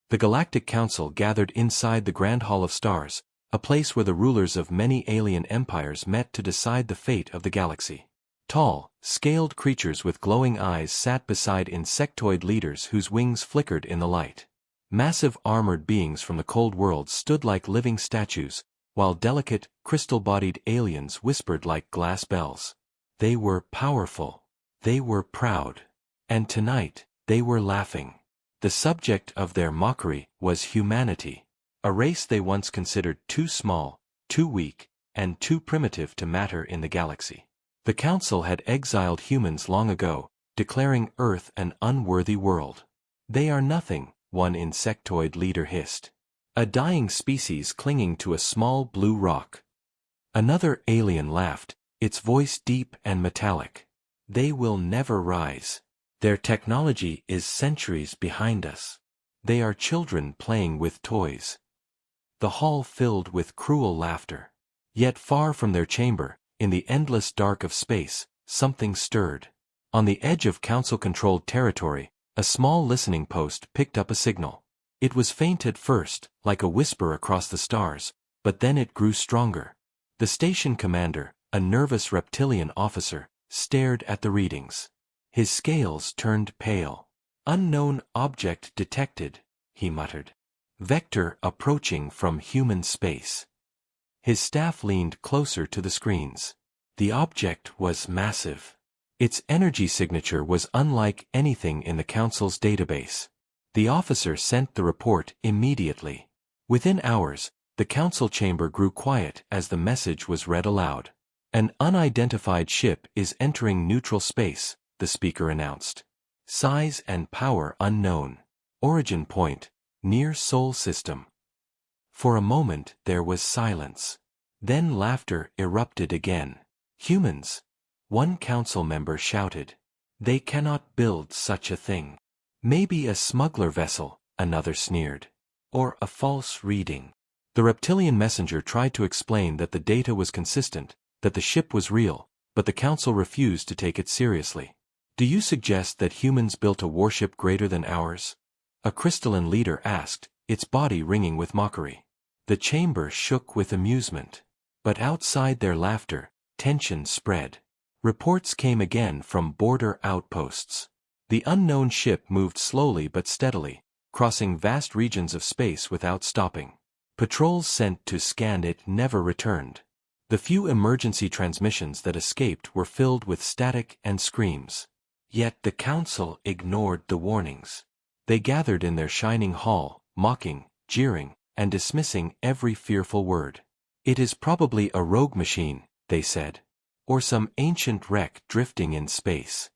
The Galactic Council gathered inside the Grand Hall of Stars, a place where the rulers of many alien empires met to decide the fate of the galaxy. Tall, scaled creatures with glowing eyes sat beside insectoid leaders whose wings flickered in the light. Massive armored beings from the cold world stood like living statues, while delicate, crystal-bodied aliens whispered like glass bells. They were powerful. They were proud. And tonight, they were laughing. The subject of their mockery was humanity, a race they once considered too small, too weak, and too primitive to matter in the galaxy. The Council had exiled humans long ago, declaring Earth an unworthy world. "They are nothing," one insectoid leader hissed. "A dying species clinging to a small blue rock." Another alien laughed, its voice deep and metallic. "They will never rise. Their technology is centuries behind us. They are children playing with toys." The hall filled with cruel laughter. Yet far from their chamber, in the endless dark of space, something stirred. On the edge of Council-controlled territory, a small listening post picked up a signal. It was faint at first, like a whisper across the stars, but then it grew stronger. The station commander, a nervous reptilian officer, stared at the readings. His scales turned pale. "Unknown object detected," he muttered. "Vector approaching from human space." His staff leaned closer to the screens. The object was massive. Its energy signature was unlike anything in the Council's database. The officer sent the report immediately. Within hours, the Council chamber grew quiet as the message was read aloud. "An unidentified ship is entering neutral space," the speaker announced. "Size and power unknown. Origin point, near Sol system." For a moment there was silence. Then laughter erupted again. "Humans!" one council member shouted. "They cannot build such a thing." "Maybe a smuggler vessel," another sneered. "Or a false reading." The reptilian messenger tried to explain that the data was consistent, that the ship was real, but the council refused to take it seriously. "Do you suggest that humans built a warship greater than ours?" a crystalline leader asked, its body ringing with mockery. The chamber shook with amusement. But outside their laughter, tension spread. Reports came again from border outposts. The unknown ship moved slowly but steadily, crossing vast regions of space without stopping. Patrols sent to scan it never returned. The few emergency transmissions that escaped were filled with static and screams. Yet the council ignored the warnings. They gathered in their shining hall, mocking, jeering, and dismissing every fearful word. "It is probably a rogue machine," they said. "Or some ancient wreck drifting in space."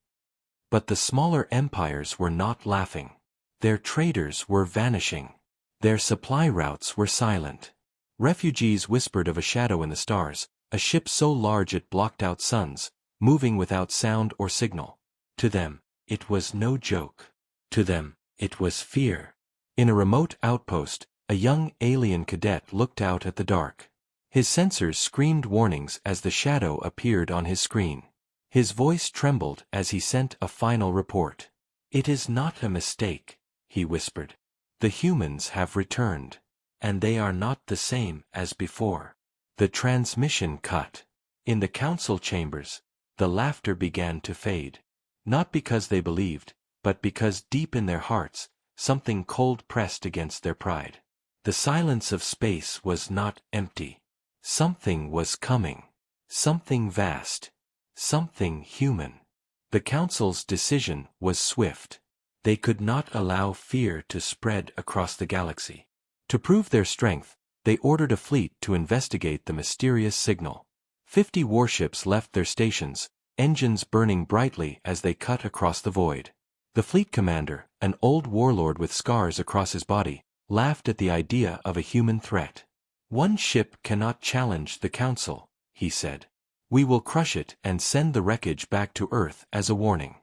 But the smaller empires were not laughing. Their traders were vanishing. Their supply routes were silent. Refugees whispered of a shadow in the stars, a ship so large it blocked out suns, moving without sound or signal. To them, it was no joke. To them, it was fear. In a remote outpost, a young alien cadet looked out at the dark. His sensors screamed warnings as the shadow appeared on his screen. His voice trembled as he sent a final report. "It is not a mistake," he whispered. "The humans have returned. And they are not the same as before." The transmission cut. In the council chambers, the laughter began to fade. Not because they believed, but because deep in their hearts, something cold pressed against their pride. The silence of space was not empty. Something was coming. Something vast. Something human. The council's decision was swift. They could not allow fear to spread across the galaxy. To prove their strength, they ordered a fleet to investigate the mysterious signal. 50 warships left their stations, engines burning brightly as they cut across the void. The fleet commander, an old warlord with scars across his body, laughed at the idea of a human threat. "One ship cannot challenge the council," he said. "We will crush it and send the wreckage back to Earth as a warning."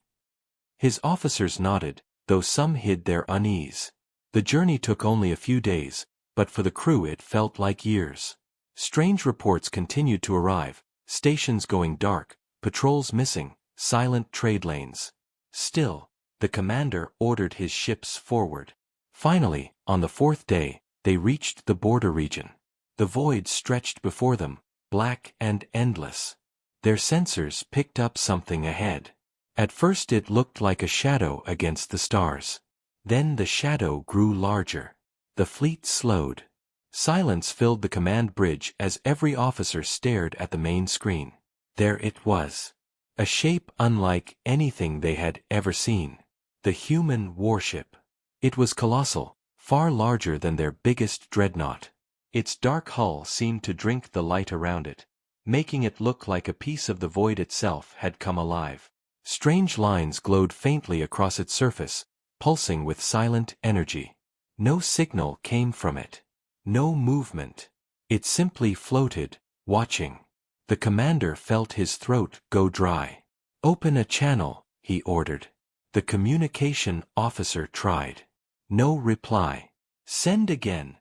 His officers nodded, though some hid their unease. The journey took only a few days, but for the crew it felt like years. Strange reports continued to arrive, stations going dark, patrols missing, silent trade lanes. Still, the commander ordered his ships forward. Finally, on the fourth day, they reached the border region. The void stretched before them, black and endless. Their sensors picked up something ahead. At first it looked like a shadow against the stars. Then the shadow grew larger. The fleet slowed. Silence filled the command bridge as every officer stared at the main screen. There it was. A shape unlike anything they had ever seen. The human warship. It was colossal, far larger than their biggest dreadnought. Its dark hull seemed to drink the light around it, making it look like a piece of the void itself had come alive. Strange lines glowed faintly across its surface, pulsing with silent energy. No signal came from it. No movement. It simply floated, watching. The commander felt his throat go dry. "Open a channel," he ordered. The communication officer tried. No reply. "Send again,"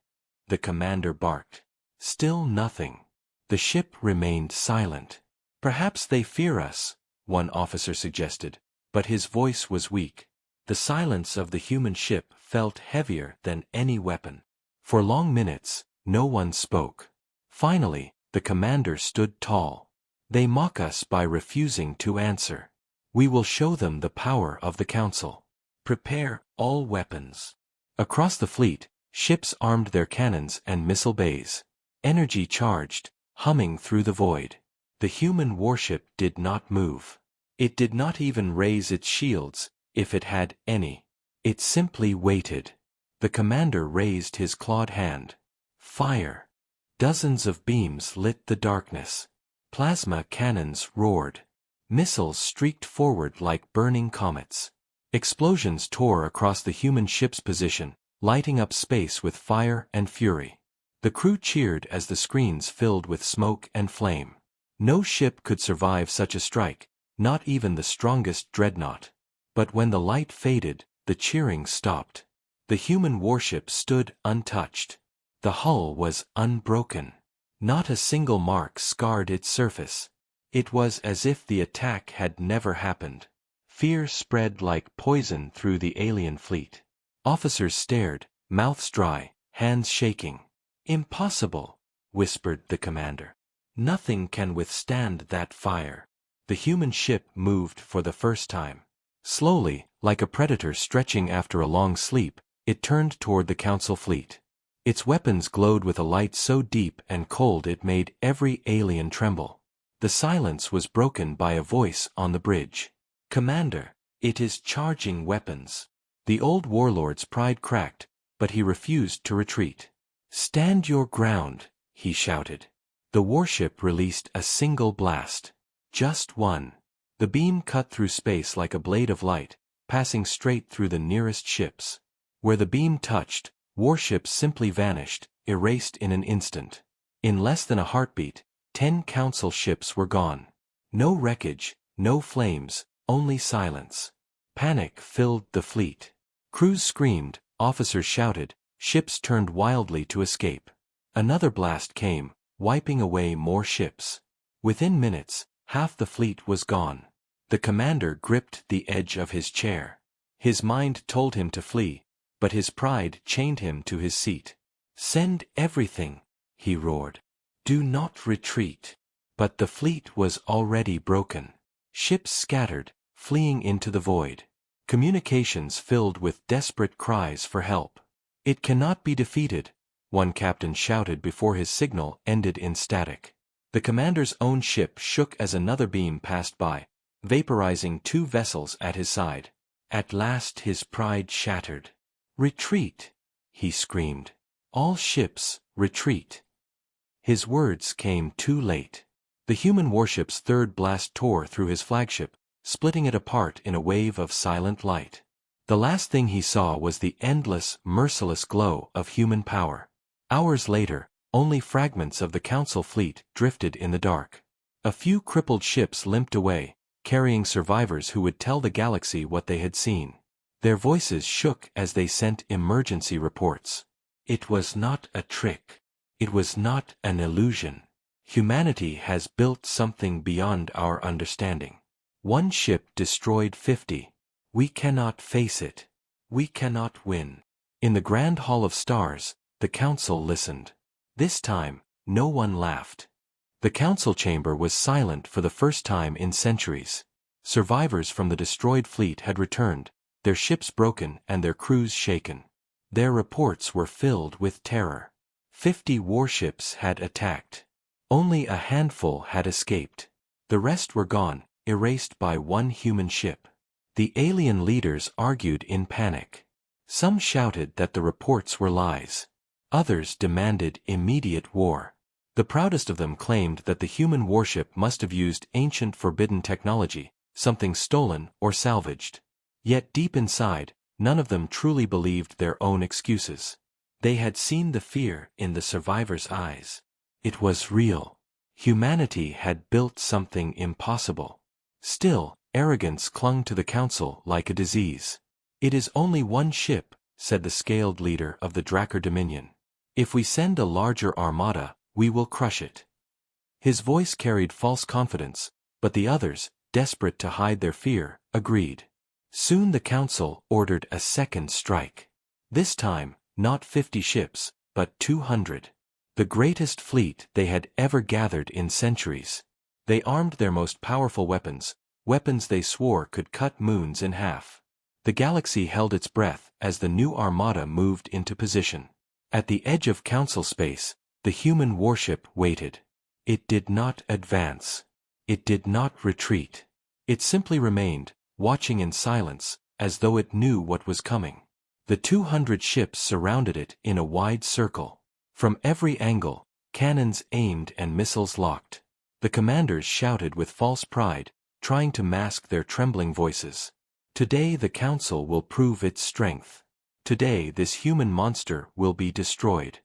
the commander barked. Still nothing. The ship remained silent. "Perhaps they fear us," one officer suggested, but his voice was weak. The silence of the human ship felt heavier than any weapon. For long minutes, no one spoke. Finally, the commander stood tall. "They mock us by refusing to answer. We will show them the power of the Council. Prepare all weapons." Across the fleet, ships armed their cannons and missile bays. Energy charged, humming through the void. The human warship did not move. It did not even raise its shields, if it had any. It simply waited. The commander raised his clawed hand. Fire. Dozens of beams lit the darkness. Plasma cannons roared. Missiles streaked forward like burning comets. Explosions tore across the human ship's position, lighting up space with fire and fury. The crew cheered as the screens filled with smoke and flame. No ship could survive such a strike, not even the strongest dreadnought. But when the light faded, the cheering stopped. The human warship stood untouched. The hull was unbroken. Not a single mark scarred its surface. It was as if the attack had never happened. Fear spread like poison through the alien fleet. Officers stared, mouths dry, hands shaking. "Impossible," whispered the commander. "Nothing can withstand that fire." The human ship moved for the first time. Slowly, like a predator stretching after a long sleep, it turned toward the Council fleet. Its weapons glowed with a light so deep and cold it made every alien tremble. The silence was broken by a voice on the bridge. "Commander, it is charging weapons." The old warlord's pride cracked, but he refused to retreat. "Stand your ground," he shouted. The warship released a single blast. Just one. The beam cut through space like a blade of light, passing straight through the nearest ships. Where the beam touched, warships simply vanished, erased in an instant. In less than a heartbeat, 10 Council ships were gone. No wreckage, no flames, only silence. Panic filled the fleet. Crews screamed, officers shouted, ships turned wildly to escape. Another blast came, wiping away more ships. Within minutes, half the fleet was gone. The commander gripped the edge of his chair. His mind told him to flee, but his pride chained him to his seat. "Send everything," he roared. "Do not retreat." But the fleet was already broken. Ships scattered, fleeing into the void. Communications filled with desperate cries for help. "It cannot be defeated," one captain shouted before his signal ended in static. The commander's own ship shook as another beam passed by, vaporizing 2 vessels at his side. At last his pride shattered. "Retreat!" he screamed. "All ships, retreat!" His words came too late. The human warship's third blast tore through his flagship, splitting it apart in a wave of silent light. The last thing he saw was the endless, merciless glow of human power. Hours later, only fragments of the Council fleet drifted in the dark. A few crippled ships limped away, carrying survivors who would tell the galaxy what they had seen. Their voices shook as they sent emergency reports. It was not a trick. It was not an illusion. Humanity has built something beyond our understanding. One ship destroyed 50. We cannot face it. We cannot win. In the Grand Hall of Stars, the council listened. This time, no one laughed. The council chamber was silent for the first time in centuries. Survivors from the destroyed fleet had returned, their ships broken and their crews shaken. Their reports were filled with terror. 50 warships had attacked. Only a handful had escaped. The rest were gone, erased by one human ship. The alien leaders argued in panic. Some shouted that the reports were lies. Others demanded immediate war. The proudest of them claimed that the human warship must have used ancient forbidden technology, something stolen or salvaged. Yet deep inside, none of them truly believed their own excuses. They had seen the fear in the survivors' eyes. It was real. Humanity had built something impossible. Still, arrogance clung to the council like a disease. "It is only one ship," said the scaled leader of the Drakkar Dominion. "If we send a larger armada, we will crush it." His voice carried false confidence, but the others, desperate to hide their fear, agreed. Soon the council ordered a second strike. This time, not 50 ships, but 200. The greatest fleet they had ever gathered in centuries. They armed their most powerful weapons, weapons they swore could cut moons in half. The galaxy held its breath as the new armada moved into position. At the edge of council space, the human warship waited. It did not advance. It did not retreat. It simply remained, watching in silence, as though it knew what was coming. The 200 ships surrounded it in a wide circle. From every angle, cannons aimed and missiles locked. The commanders shouted with false pride, trying to mask their trembling voices. Today the council will prove its strength. Today this human monster will be destroyed.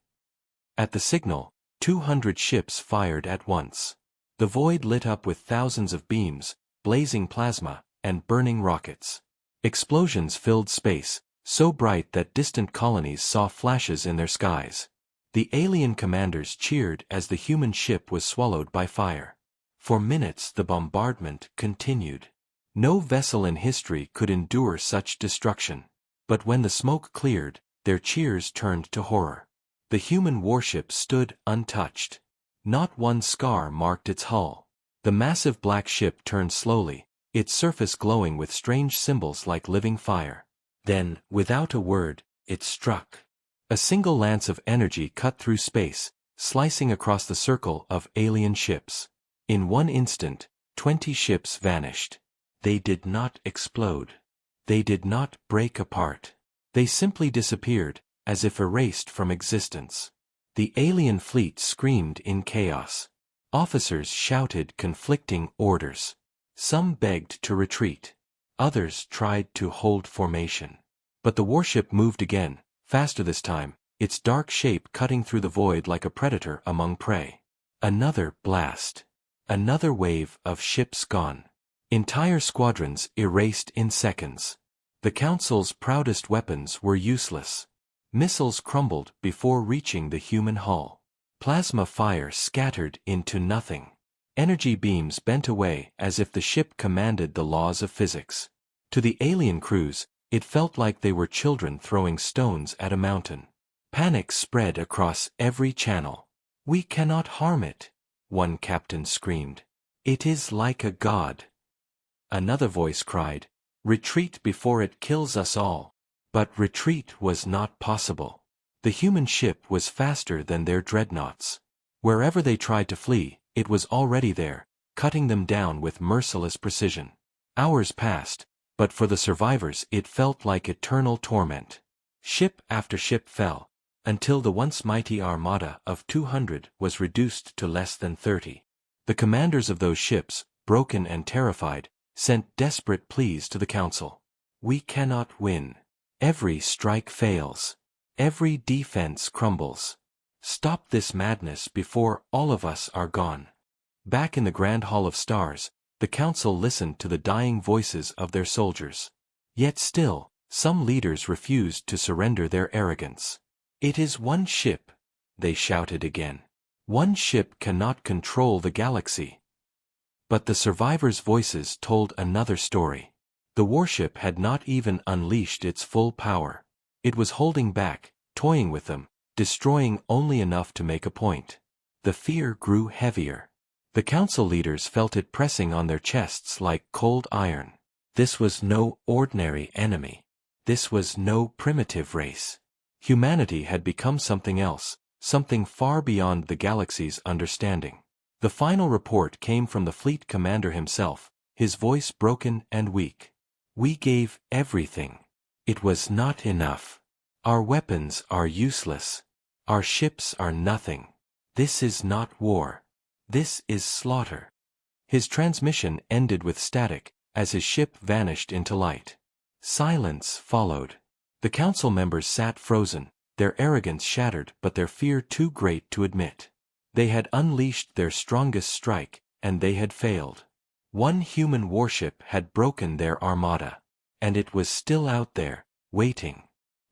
At the signal, 200 ships fired at once. The void lit up with thousands of beams, blazing plasma, and burning rockets. Explosions filled space, so bright that distant colonies saw flashes in their skies. The alien commanders cheered as the human ship was swallowed by fire. For minutes the bombardment continued. No vessel in history could endure such destruction. But when the smoke cleared, their cheers turned to horror. The human warship stood untouched. Not one scar marked its hull. The massive black ship turned slowly, its surface glowing with strange symbols like living fire. Then, without a word, it struck. A single lance of energy cut through space, slicing across the circle of alien ships. In one instant, 20 ships vanished. They did not explode. They did not break apart. They simply disappeared, as if erased from existence. The alien fleet screamed in chaos. Officers shouted conflicting orders. Some begged to retreat. Others tried to hold formation. But the warship moved again, faster this time, its dark shape cutting through the void like a predator among prey. Another blast. Another wave of ships gone. Entire squadrons erased in seconds. The council's proudest weapons were useless. Missiles crumbled before reaching the human hull. Plasma fire scattered into nothing. Energy beams bent away as if the ship commanded the laws of physics. To the alien crews, it felt like they were children throwing stones at a mountain. Panic spread across every channel. "We cannot harm it," one captain screamed. "It is like a god." Another voice cried, "Retreat before it kills us all." But retreat was not possible. The human ship was faster than their dreadnoughts. Wherever they tried to flee, it was already there, cutting them down with merciless precision. Hours passed, but for the survivors it felt like eternal torment. Ship after ship fell, until the once mighty armada of 200 was reduced to less than 30. The commanders of those ships, broken and terrified, sent desperate pleas to the council. "We cannot win. Every strike fails. Every defense crumbles. Stop this madness before all of us are gone." Back in the Grand Hall of Stars, the council listened to the dying voices of their soldiers. Yet still, some leaders refused to surrender their arrogance. "It is one ship," they shouted again. "One ship cannot control the galaxy." But the survivors' voices told another story. The warship had not even unleashed its full power. It was holding back, toying with them, destroying only enough to make a point. The fear grew heavier. The council leaders felt it pressing on their chests like cold iron. This was no ordinary enemy. This was no primitive race. Humanity had become something else, something far beyond the galaxy's understanding. The final report came from the fleet commander himself, his voice broken and weak. We gave everything. It was not enough. Our weapons are useless. Our ships are nothing. This is not war. This is slaughter. His transmission ended with static, as his ship vanished into light. Silence followed. The council members sat frozen, their arrogance shattered but their fear too great to admit. They had unleashed their strongest strike, and they had failed. One human warship had broken their armada. And it was still out there, waiting.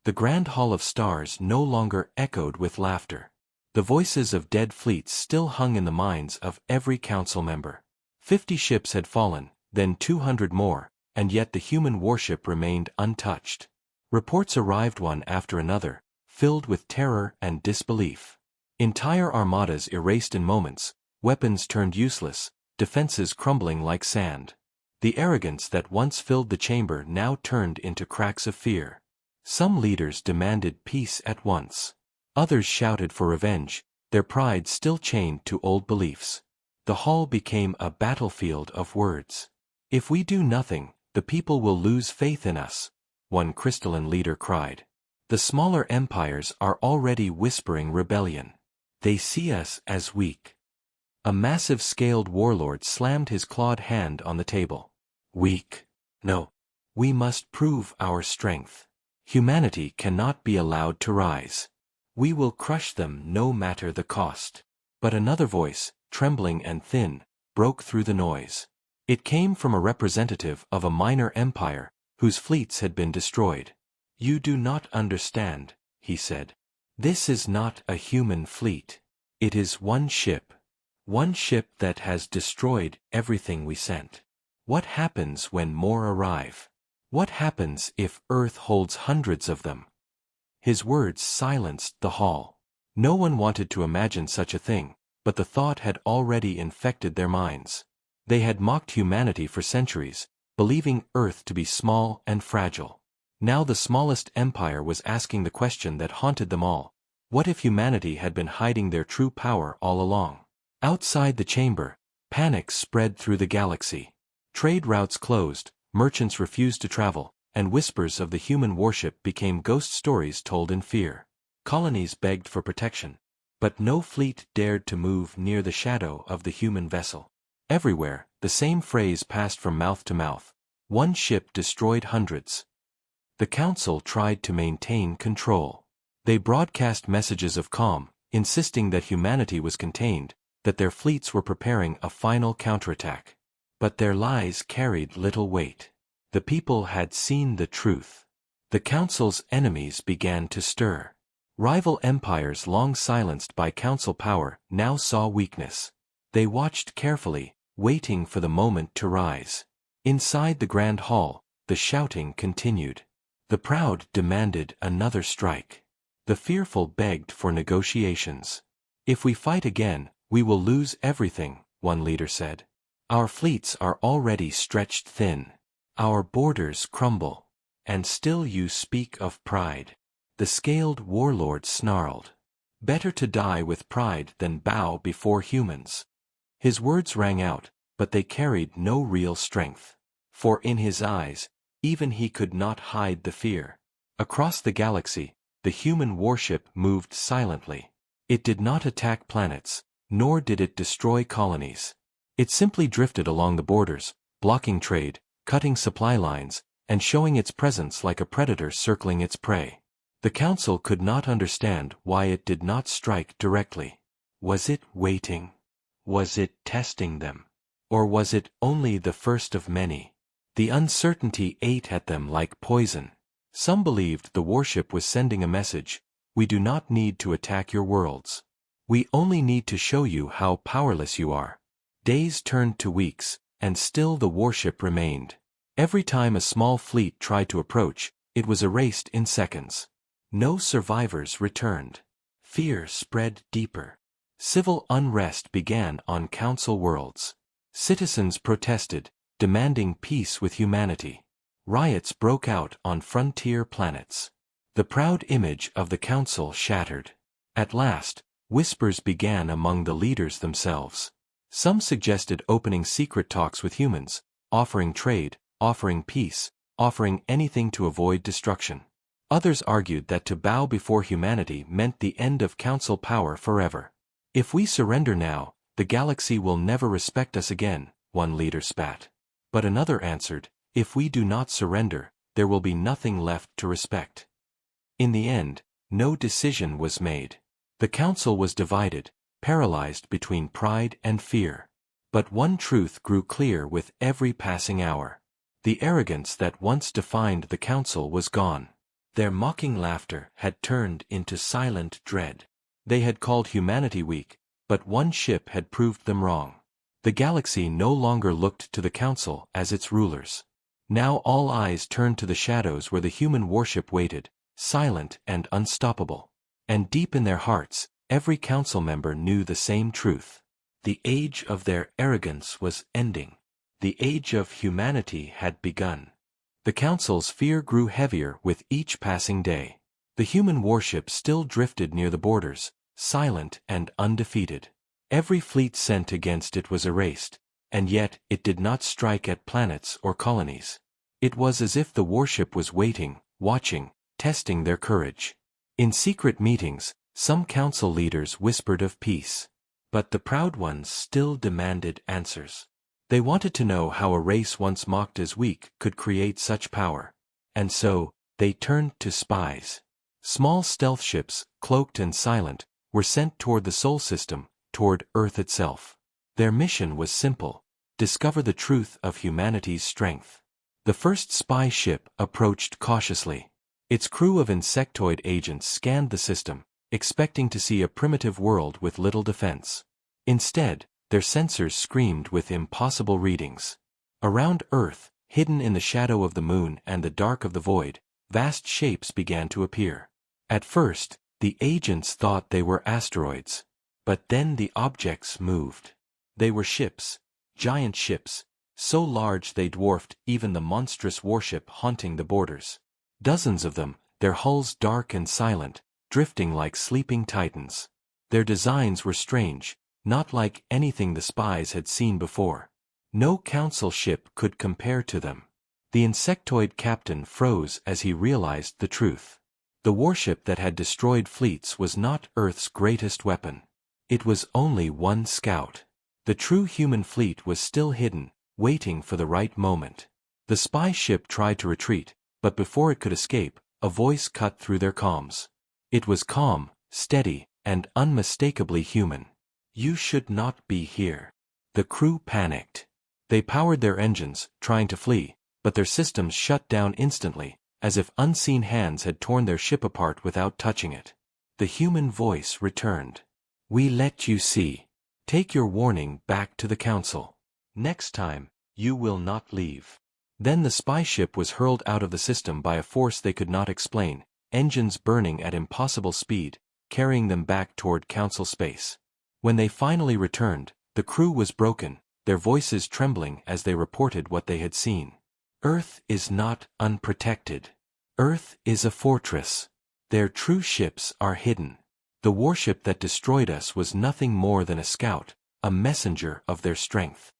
The Grand Hall of Stars no longer echoed with laughter. The voices of dead fleets still hung in the minds of every council member. 50 ships had fallen, then 200 more, and yet the human warship remained untouched. Reports arrived one after another, filled with terror and disbelief. Entire armadas erased in moments, weapons turned useless, defenses crumbling like sand. The arrogance that once filled the chamber now turned into cracks of fear. Some leaders demanded peace at once. Others shouted for revenge, their pride still chained to old beliefs. The hall became a battlefield of words. If we do nothing, the people will lose faith in us, one crystalline leader cried. The smaller empires are already whispering rebellion. They see us as weak. A massive scaled warlord slammed his clawed hand on the table. Weak? No. We must prove our strength. Humanity cannot be allowed to rise. We will crush them no matter the cost. But another voice, trembling and thin, broke through the noise. It came from a representative of a minor empire, whose fleets had been destroyed. You do not understand, he said. This is not a human fleet. It is one ship. One ship that has destroyed everything we sent. What happens when more arrive? What happens if Earth holds hundreds of them? His words silenced the hall. No one wanted to imagine such a thing, but the thought had already infected their minds. They had mocked humanity for centuries, believing Earth to be small and fragile. Now the smallest empire was asking the question that haunted them all. What if humanity had been hiding their true power all along? Outside the chamber, panic spread through the galaxy. Trade routes closed, merchants refused to travel, and whispers of the human warship became ghost stories told in fear. Colonies begged for protection, but no fleet dared to move near the shadow of the human vessel. Everywhere, the same phrase passed from mouth to mouth. One ship destroyed hundreds. The council tried to maintain control. They broadcast messages of calm, insisting that humanity was contained, that their fleets were preparing a final counterattack. But their lies carried little weight. The people had seen the truth. The council's enemies began to stir. Rival empires long silenced by council power now saw weakness. They watched carefully, waiting for the moment to rise. Inside the grand hall, the shouting continued. The proud demanded another strike. The fearful begged for negotiations. If we fight again, we will lose everything, one leader said. Our fleets are already stretched thin. Our borders crumble. And still you speak of pride. The scaled warlord snarled. Better to die with pride than bow before humans. His words rang out, but they carried no real strength. For in his eyes, even he could not hide the fear. Across the galaxy, the human warship moved silently. It did not attack planets, nor did it destroy colonies. It simply drifted along the borders, blocking trade, cutting supply lines, and showing its presence like a predator circling its prey. The council could not understand why it did not strike directly. Was it waiting? Was it testing them? Or was it only the first of many? The uncertainty ate at them like poison. Some believed the warship was sending a message: we do not need to attack your worlds. We only need to show you how powerless you are. Days turned to weeks, and still the warship remained. Every time a small fleet tried to approach, it was erased in seconds. No survivors returned. Fear spread deeper. Civil unrest began on council worlds. Citizens protested, demanding peace with humanity. Riots broke out on frontier planets. The proud image of the council shattered. At last, whispers began among the leaders themselves. Some suggested opening secret talks with humans, offering trade, offering peace, offering anything to avoid destruction. Others argued that to bow before humanity meant the end of council power forever. If we surrender now, the galaxy will never respect us again, one leader spat. But another answered, if we do not surrender, there will be nothing left to respect. In the end, no decision was made. The council was divided, paralyzed between pride and fear. But one truth grew clear with every passing hour. The arrogance that once defined the council was gone. Their mocking laughter had turned into silent dread. They had called humanity weak, but one ship had proved them wrong. The galaxy no longer looked to the council as its rulers. Now all eyes turned to the shadows where the human warship waited, silent and unstoppable. And deep in their hearts, every council member knew the same truth. The age of their arrogance was ending. The age of humanity had begun. The council's fear grew heavier with each passing day. The human warship still drifted near the borders, silent and undefeated. Every fleet sent against it was erased, and yet it did not strike at planets or colonies. It was as if the warship was waiting, watching, testing their courage. In secret meetings, some council leaders whispered of peace. But the proud ones still demanded answers. They wanted to know how a race once mocked as weak could create such power. And so, they turned to spies. Small stealth ships, cloaked and silent, were sent toward the Sol system, toward Earth itself. Their mission was simple: discover the truth of humanity's strength. The first spy ship approached cautiously. Its crew of insectoid agents scanned the system, expecting to see a primitive world with little defense. Instead, their sensors screamed with impossible readings. Around Earth, hidden in the shadow of the moon and the dark of the void, vast shapes began to appear. At first, the agents thought they were asteroids. But then the objects moved. They were ships, giant ships, so large they dwarfed even the monstrous warship haunting the borders. Dozens of them, their hulls dark and silent, drifting like sleeping titans. Their designs were strange, not like anything the spies had seen before. No council ship could compare to them. The insectoid captain froze as he realized the truth. The warship that had destroyed fleets was not Earth's greatest weapon. It was only one scout. The true human fleet was still hidden, waiting for the right moment. The spy ship tried to retreat, but before it could escape, a voice cut through their comms. It was calm, steady, and unmistakably human. You should not be here. The crew panicked. They powered their engines, trying to flee, but their systems shut down instantly, as if unseen hands had torn their ship apart without touching it. The human voice returned. We let you see. Take your warning back to the council. Next time, you will not leave. Then the spy ship was hurled out of the system by a force they could not explain, engines burning at impossible speed, carrying them back toward council space. When they finally returned, the crew was broken, their voices trembling as they reported what they had seen. Earth is not unprotected. Earth is a fortress. Their true ships are hidden. The warship that destroyed us was nothing more than a scout, a messenger of their strength.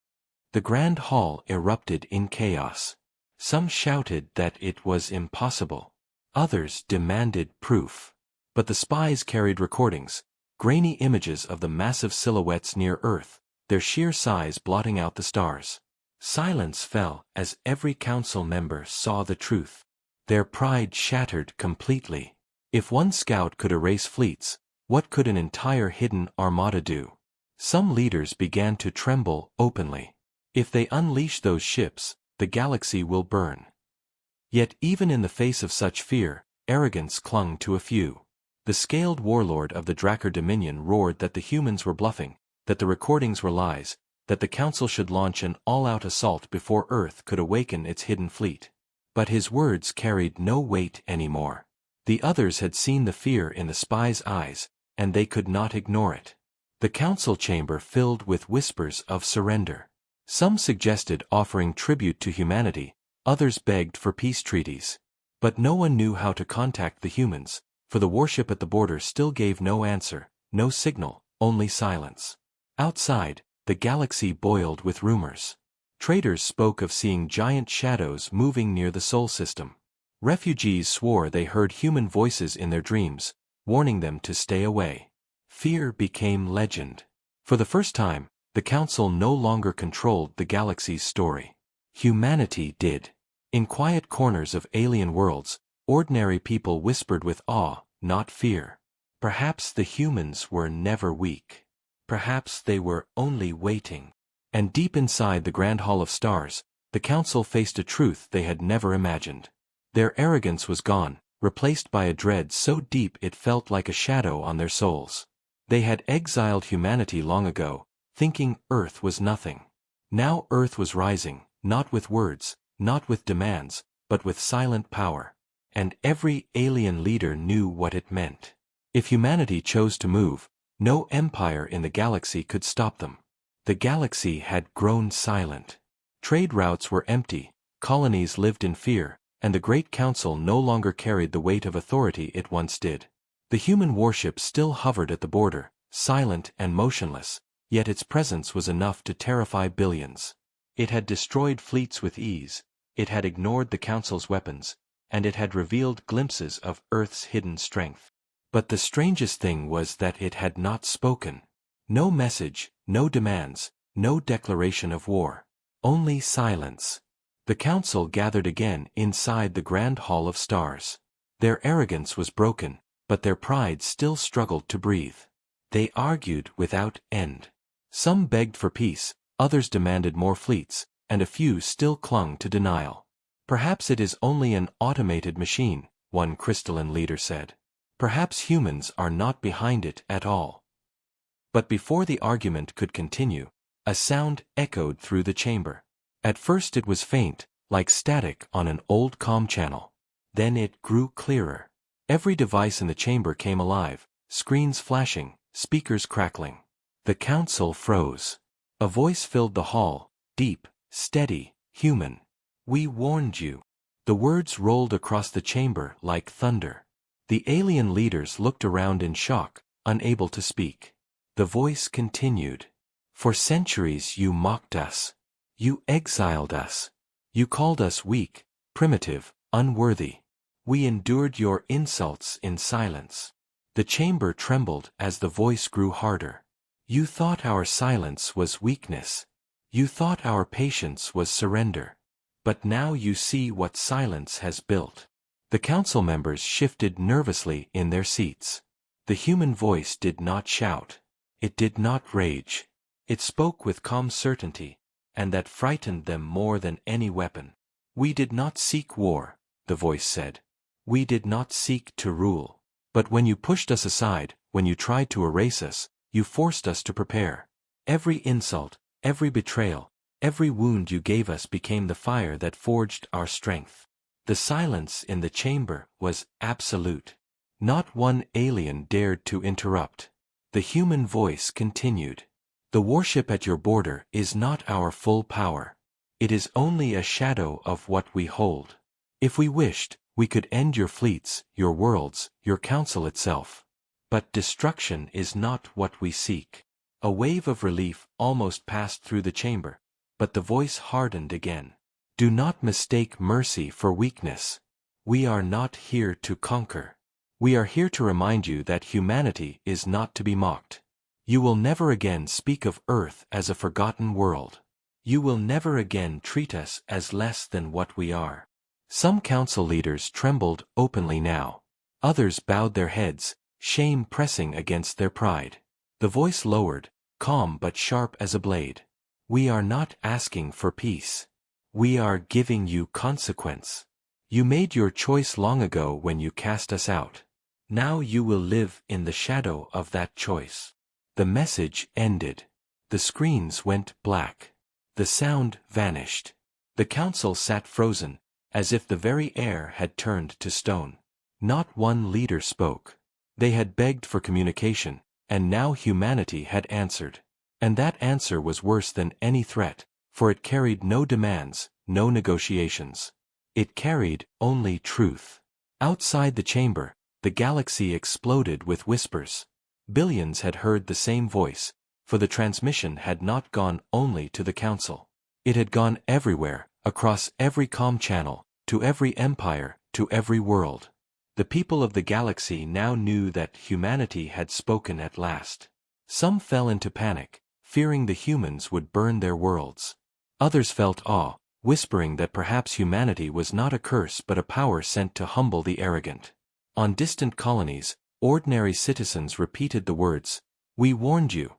The Grand Hall erupted in chaos. Some shouted that it was impossible. Others demanded proof. But the spies carried recordings, grainy images of the massive silhouettes near Earth, their sheer size blotting out the stars. Silence fell as every council member saw the truth. Their pride shattered completely. If one scout could erase fleets, what could an entire hidden armada do? Some leaders began to tremble openly. If they unleash those ships, the galaxy will burn. Yet even in the face of such fear, arrogance clung to a few. The scaled warlord of the Drakkar Dominion roared that the humans were bluffing, that the recordings were lies, that the council should launch an all-out assault before Earth could awaken its hidden fleet. But his words carried no weight anymore. The others had seen the fear in the spy's eyes, and they could not ignore it. The council chamber filled with whispers of surrender. Some suggested offering tribute to humanity, others begged for peace treaties. But no one knew how to contact the humans, for the warship at the border still gave no answer, no signal, only silence. Outside, the galaxy boiled with rumors. Traders spoke of seeing giant shadows moving near the Sol system. Refugees swore they heard human voices in their dreams, warning them to stay away. Fear became legend. For the first time, the Council no longer controlled the galaxy's story. Humanity did. In quiet corners of alien worlds, ordinary people whispered with awe, not fear. Perhaps the humans were never weak. Perhaps they were only waiting. And deep inside the Grand Hall of Stars, the Council faced a truth they had never imagined. Their arrogance was gone, replaced by a dread so deep it felt like a shadow on their souls. They had exiled humanity long ago, thinking Earth was nothing. Now Earth was rising, not with words, not with demands, but with silent power. And every alien leader knew what it meant. If humanity chose to move, no empire in the galaxy could stop them. The galaxy had grown silent. Trade routes were empty, colonies lived in fear, and the Great Council no longer carried the weight of authority it once did. The human warship still hovered at the border, silent and motionless, yet its presence was enough to terrify billions. It had destroyed fleets with ease, it had ignored the Council's weapons, and it had revealed glimpses of Earth's hidden strength. But the strangest thing was that it had not spoken. No message, no demands, no declaration of war. Only silence. The Council gathered again inside the Grand Hall of Stars. Their arrogance was broken, but their pride still struggled to breathe. They argued without end. Some begged for peace, others demanded more fleets, and a few still clung to denial. Perhaps it is only an automated machine, one crystalline leader said. Perhaps humans are not behind it at all. But before the argument could continue, a sound echoed through the chamber. At first it was faint, like static on an old comm channel. Then it grew clearer. Every device in the chamber came alive, screens flashing, speakers crackling. The Council froze. A voice filled the hall, deep, steady, human. "We warned you." The words rolled across the chamber like thunder. The alien leaders looked around in shock, unable to speak. The voice continued. "For centuries you mocked us. You exiled us. You called us weak, primitive, unworthy. We endured your insults in silence." The chamber trembled as the voice grew harder. "You thought our silence was weakness. You thought our patience was surrender. But now you see what silence has built." The council members shifted nervously in their seats. The human voice did not shout. It did not rage. It spoke with calm certainty, and that frightened them more than any weapon. "We did not seek war," the voice said. "We did not seek to rule. But when you pushed us aside, when you tried to erase us, you forced us to prepare. Every insult, every betrayal, every wound you gave us became the fire that forged our strength." The silence in the chamber was absolute. Not one alien dared to interrupt. The human voice continued. "The warship at your border is not our full power. It is only a shadow of what we hold. If we wished, we could end your fleets, your worlds, your council itself. But destruction is not what we seek." A wave of relief almost passed through the chamber, but the voice hardened again. "Do not mistake mercy for weakness. We are not here to conquer. We are here to remind you that humanity is not to be mocked. You will never again speak of Earth as a forgotten world. You will never again treat us as less than what we are." Some council leaders trembled openly now. Others bowed their heads, shame pressing against their pride. The voice lowered, calm but sharp as a blade. "We are not asking for peace. We are giving you consequence. You made your choice long ago when you cast us out. Now you will live in the shadow of that choice." The message ended. The screens went black. The sound vanished. The council sat frozen, as if the very air had turned to stone. Not one leader spoke. They had begged for communication, and now humanity had answered. And that answer was worse than any threat, for it carried no demands, no negotiations. It carried only truth. Outside the chamber, the galaxy exploded with whispers. Billions had heard the same voice, for the transmission had not gone only to the Council. It had gone everywhere, across every comm channel, to every empire, to every world. The people of the galaxy now knew that humanity had spoken at last. Some fell into panic, fearing the humans would burn their worlds. Others felt awe, whispering that perhaps humanity was not a curse but a power sent to humble the arrogant. On distant colonies, ordinary citizens repeated the words, "We warned you."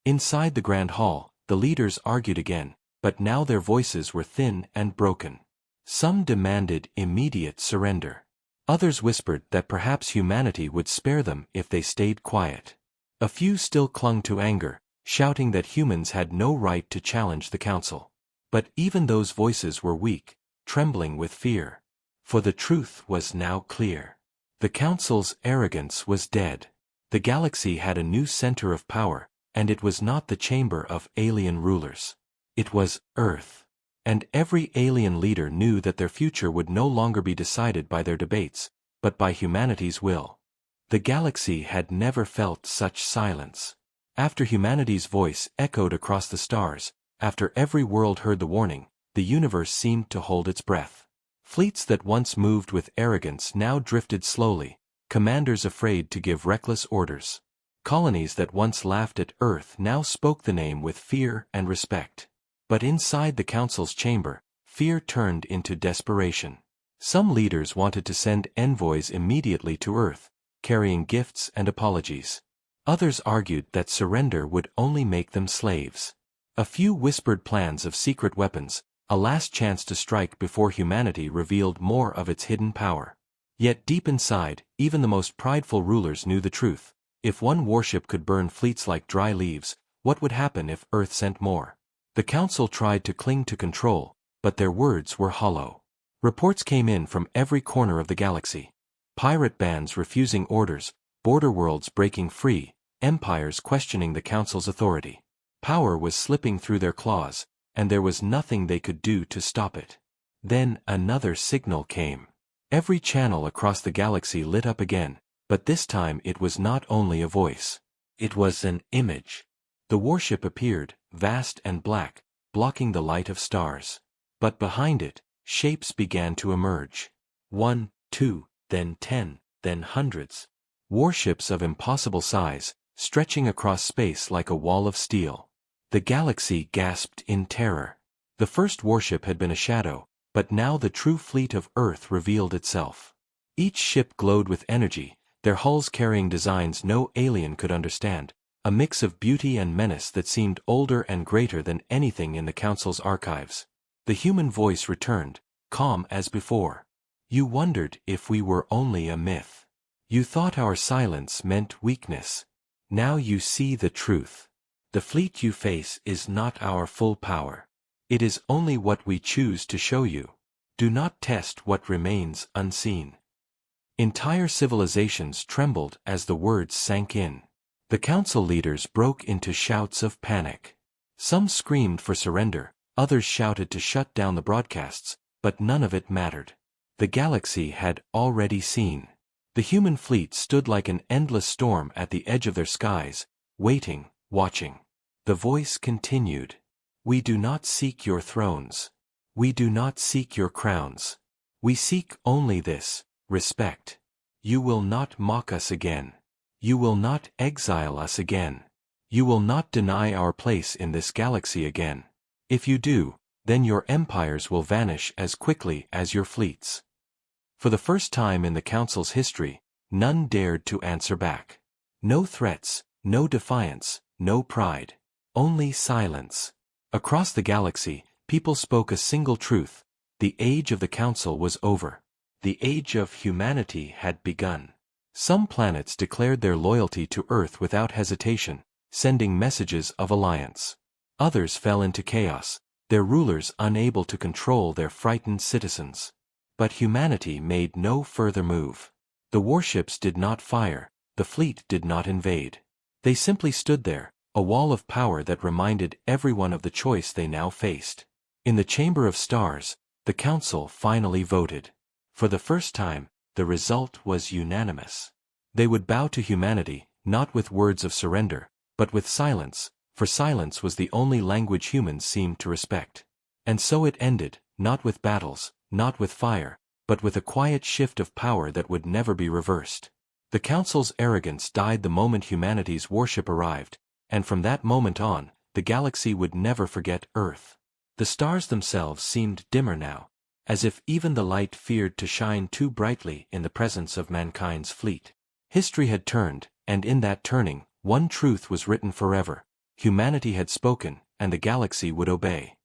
Inside the Grand Hall, the leaders argued again, but now their voices were thin and broken. Some demanded immediate surrender. Others whispered that perhaps humanity would spare them if they stayed quiet. A few still clung to anger, shouting that humans had no right to challenge the Council. But even those voices were weak, trembling with fear. For the truth was now clear. The Council's arrogance was dead. The galaxy had a new center of power, and it was not the chamber of alien rulers. It was Earth. And every alien leader knew that their future would no longer be decided by their debates, but by humanity's will. The galaxy had never felt such silence. After humanity's voice echoed across the stars, after every world heard the warning, the universe seemed to hold its breath. Fleets that once moved with arrogance now drifted slowly, commanders afraid to give reckless orders. Colonies that once laughed at Earth now spoke the name with fear and respect. But inside the Council's chamber, fear turned into desperation. Some leaders wanted to send envoys immediately to Earth, carrying gifts and apologies. Others argued that surrender would only make them slaves. A few whispered plans of secret weapons, a last chance to strike before humanity revealed more of its hidden power. Yet deep inside, even the most prideful rulers knew the truth. If one warship could burn fleets like dry leaves, what would happen if Earth sent more? The Council tried to cling to control, but their words were hollow. Reports came in from every corner of the galaxy. Pirate bands refusing orders, border worlds breaking free, empires questioning the Council's authority. Power was slipping through their claws, and there was nothing they could do to stop it. Then another signal came. Every channel across the galaxy lit up again, but this time it was not only a voice. It was an image. The warship appeared, vast and black, blocking the light of stars. But behind it, shapes began to emerge. 1, 2, then 10, then hundreds. Warships of impossible size, stretching across space like a wall of steel. The galaxy gasped in terror. The first warship had been a shadow, but now the true fleet of Earth revealed itself. Each ship glowed with energy, their hulls carrying designs no alien could understand. A mix of beauty and menace that seemed older and greater than anything in the Council's archives. The human voice returned, calm as before. You wondered if we were only a myth. You thought our silence meant weakness. Now you see the truth. The fleet you face is not our full power. It is only what we choose to show you. Do not test what remains unseen. Entire civilizations trembled as the words sank in. The Council leaders broke into shouts of panic. Some screamed for surrender, others shouted to shut down the broadcasts, but none of it mattered. The galaxy had already seen. The human fleet stood like an endless storm at the edge of their skies, waiting, watching. The voice continued. We do not seek your thrones. We do not seek your crowns. We seek only this, respect. You will not mock us again. You will not exile us again. You will not deny our place in this galaxy again. If you do, then your empires will vanish as quickly as your fleets. For the first time in the Council's history, none dared to answer back. No threats, no defiance, no pride. Only silence. Across the galaxy, people spoke a single truth. The age of the Council was over. The age of humanity had begun. Some planets declared their loyalty to Earth without hesitation, sending messages of alliance. Others fell into chaos, their rulers unable to control their frightened citizens. But humanity made no further move. The warships did not fire, the fleet did not invade. They simply stood there, a wall of power that reminded everyone of the choice they now faced. In the Chamber of Stars, the Council finally voted. For the first time, the result was unanimous. They would bow to humanity, not with words of surrender, but with silence, for silence was the only language humans seemed to respect. And so it ended, not with battles, not with fire, but with a quiet shift of power that would never be reversed. The Council's arrogance died the moment humanity's warship arrived, and from that moment on, the galaxy would never forget Earth. The stars themselves seemed dimmer now, as if even the light feared to shine too brightly in the presence of mankind's fleet. History had turned, and in that turning, one truth was written forever. Humanity had spoken, and the galaxy would obey.